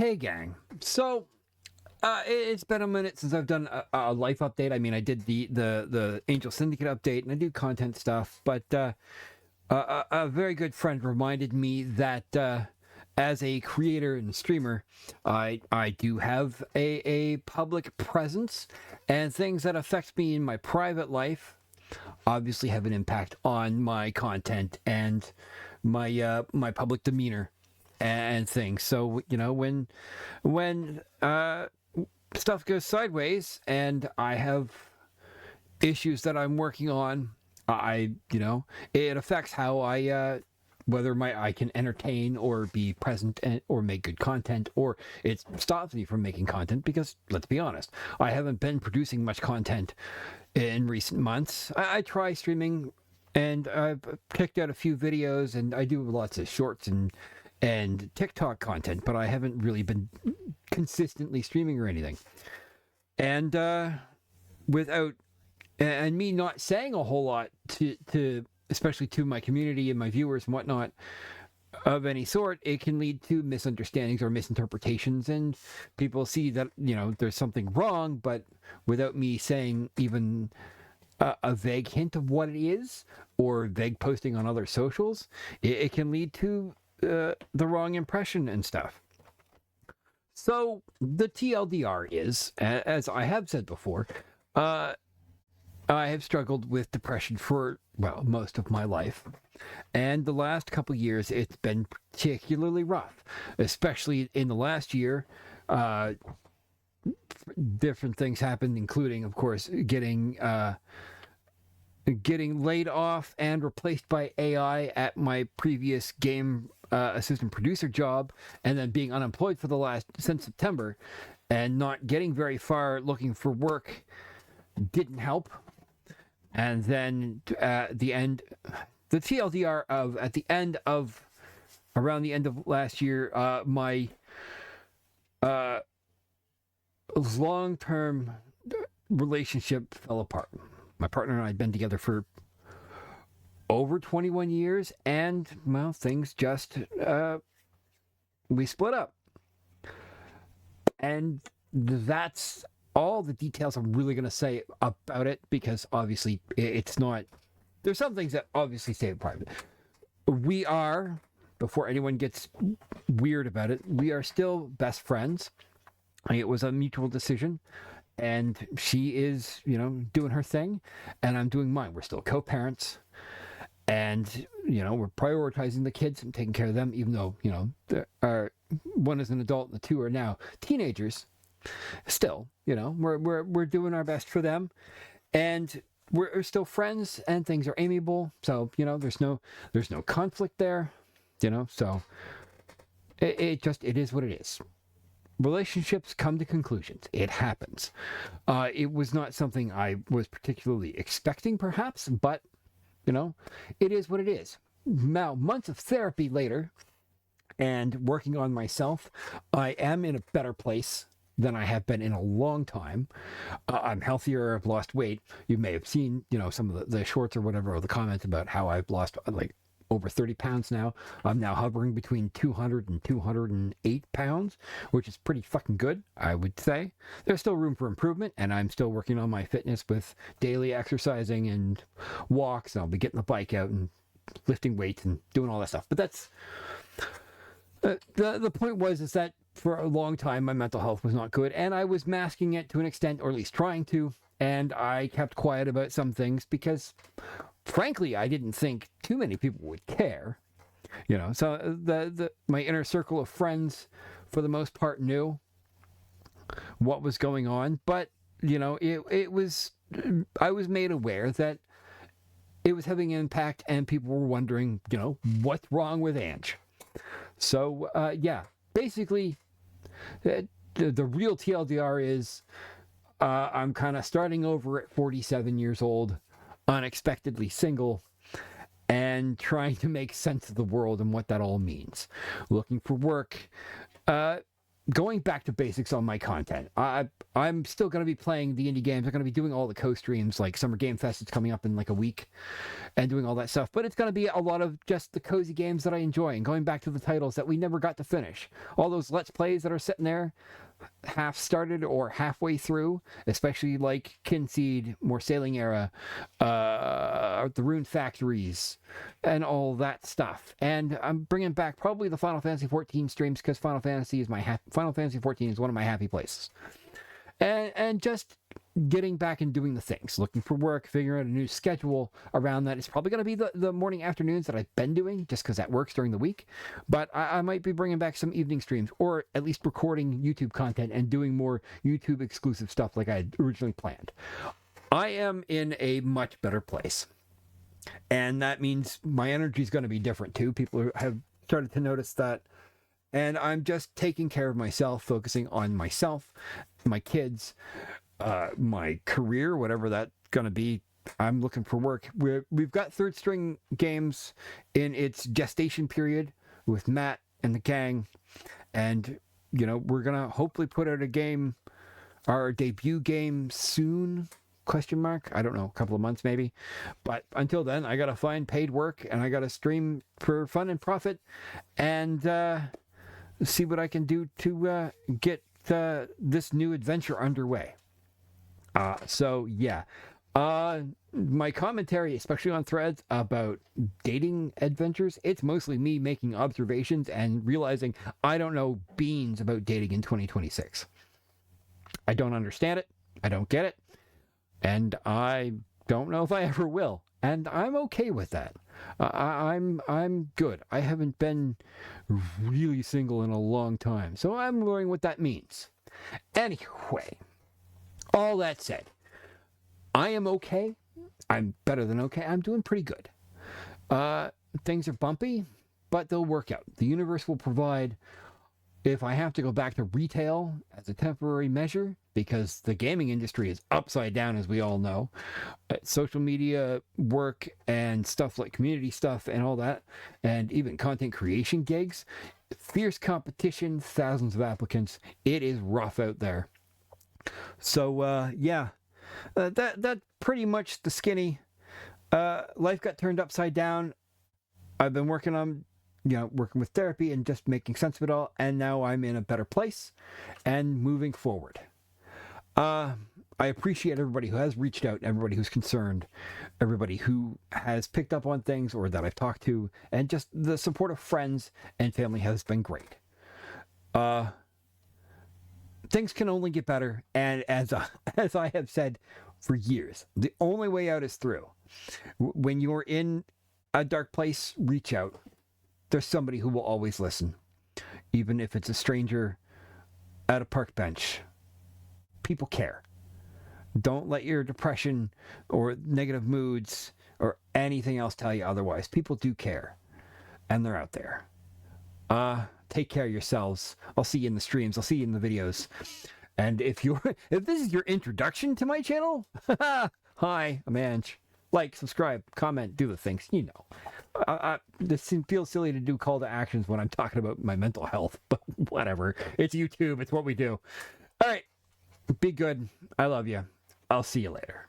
Hey, gang. So, it's been a minute since I've done a life update. I mean, I did the Angel Syndicate update, and I do content stuff. But a very good friend reminded me that as a creator and streamer, I do have a public presence, and things that affect me in my private life obviously have an impact on my content and my public demeanor and things. So when stuff goes sideways and I have issues that I'm working on, it affects how I whether I can entertain or be present or make good content, or it stops me from making content because, let's be honest, I haven't been producing much content in recent months. I try streaming, and I've kicked out a few videos, and I do lots of shorts and TikTok content, but I haven't really been consistently streaming or anything. And without and me not saying a whole lot to especially to my community and my viewers and whatnot of any sort, it can lead to misunderstandings or misinterpretations, and people see that there's something wrong, but without me saying even a vague hint of what it is or vague posting on other socials, it can lead to the wrong impression and stuff. So the TLDR is, as I have said before, I have struggled with depression for, well, most of my life. And the last couple of years, it's been particularly rough, especially in the last year. Different things happened, including, of course, getting laid off and replaced by AI at my previous game assistant producer job, and then being unemployed since September, and not getting very far looking for work didn't help. And then at the end, the TLDR of around the end of last year, my long-term relationship fell apart. My partner and I had been together for over 21 years, and, well, things just, we split up. And that's all the details I'm really going to say about it, because obviously it's not, there's some things that obviously stay private. We are, before anyone gets weird about it, we are still best friends. It was a mutual decision. And she is, doing her thing, and I'm doing mine. We're still co-parents, and, we're prioritizing the kids and taking care of them, even though, one is an adult and the two are now teenagers. Still, we're doing our best for them, and we're still friends, and things are amiable. So, there's no conflict there, so it is what it is. Relationships come to conclusions. It happens. It was not something I was particularly expecting, perhaps, but, it is what it is. Now, months of therapy later, and working on myself, I am in a better place than I have been in a long time. I'm healthier. I've lost weight. You may have seen, some of the shorts or whatever, or the comments about how I've lost, over 30 pounds now. I'm now hovering between 200 and 208 pounds, which is pretty fucking good, I would say. There's still room for improvement, and I'm still working on my fitness with daily exercising and walks, and I'll be getting the bike out and lifting weights and doing all that stuff. But that's... the point is that for a long time, my mental health was not good, and I was masking it to an extent, or at least trying to, and I kept quiet about some things because, frankly, I didn't think too many people would care. So my inner circle of friends, for the most part, knew what was going on, but it was, I was made aware that it was having an impact, and people were wondering, what's wrong with Ange. So basically, the real TLDR is I'm kind of starting over at 47 years old, unexpectedly single, and trying to make sense of the world and what that all means. Looking for work. going back to basics on my content. I'm still going to be playing the indie games. I'm going to be doing all the co-streams, like Summer Game Fest is coming up in like a week, and doing all that stuff. But it's going to be a lot of just the cozy games that I enjoy, and going back to the titles that we never got to finish. All those Let's Plays that are sitting there, half started or halfway through, especially like Kinseed, More Sailing Era, the Rune Factories, and all that stuff. And I'm bringing back probably the Final Fantasy 14 streams, because Final Fantasy 14 is one of my happy places. And just getting back and doing the things, looking for work, figuring out a new schedule around that. It's probably going to be the morning afternoons that I've been doing, just because that works during the week. But I might be bringing back some evening streams, or at least recording YouTube content and doing more YouTube exclusive stuff like I had originally planned. I am in a much better place. And that means my energy is going to be different too. People have started to notice that. And I'm just taking care of myself, focusing on myself, my kids, my career, whatever that's going to be. I'm looking for work. We've got Third String Games in its gestation period with Matt and the gang. And, you know, we're going to hopefully put out a game, our debut game soon, ? I don't know, a couple of months maybe. But until then, I got to find paid work, and I got to stream for fun and profit, and see what I can do to get this new adventure underway. So yeah, my commentary, especially on Threads about dating adventures, it's mostly me making observations and realizing I don't know beans about dating in 2026. I don't understand it. I don't get it. And I don't know if I ever will. And I'm okay with that. I'm good. I haven't been really single in a long time, so I'm learning what that means. Anyway, all that said, I am okay. I'm better than okay. I'm doing pretty good. Things are bumpy, but they'll work out. The universe will provide. If I have to go back to retail as a temporary measure, because the gaming industry is upside down, as we all know, social media work and stuff like community stuff and all that, and even content creation gigs, fierce competition, thousands of applicants. It is rough out there. So, yeah, that's pretty much the skinny. Life got turned upside down. I've been working with therapy and just making sense of it all, and now I'm in a better place and moving forward. I appreciate everybody who has reached out, everybody who's concerned, everybody who has picked up on things or that I've talked to, and just the support of friends and family has been great. Things can only get better, and as I have said for years, the only way out is through. When you're in a dark place, reach out. There's somebody who will always listen, even if it's a stranger at a park bench. People care. Don't let your depression or negative moods or anything else tell you otherwise. People do care, and they're out there. Take care of yourselves. I'll see you in the streams. I'll see you in the videos. And if this is your introduction to my channel, hi, I'm Ange. Like, subscribe, comment, do the things, you know. This feels silly to do call to actions when I'm talking about my mental health, but whatever. It's YouTube. It's what we do. All right. Be good. I love you. I'll see you later.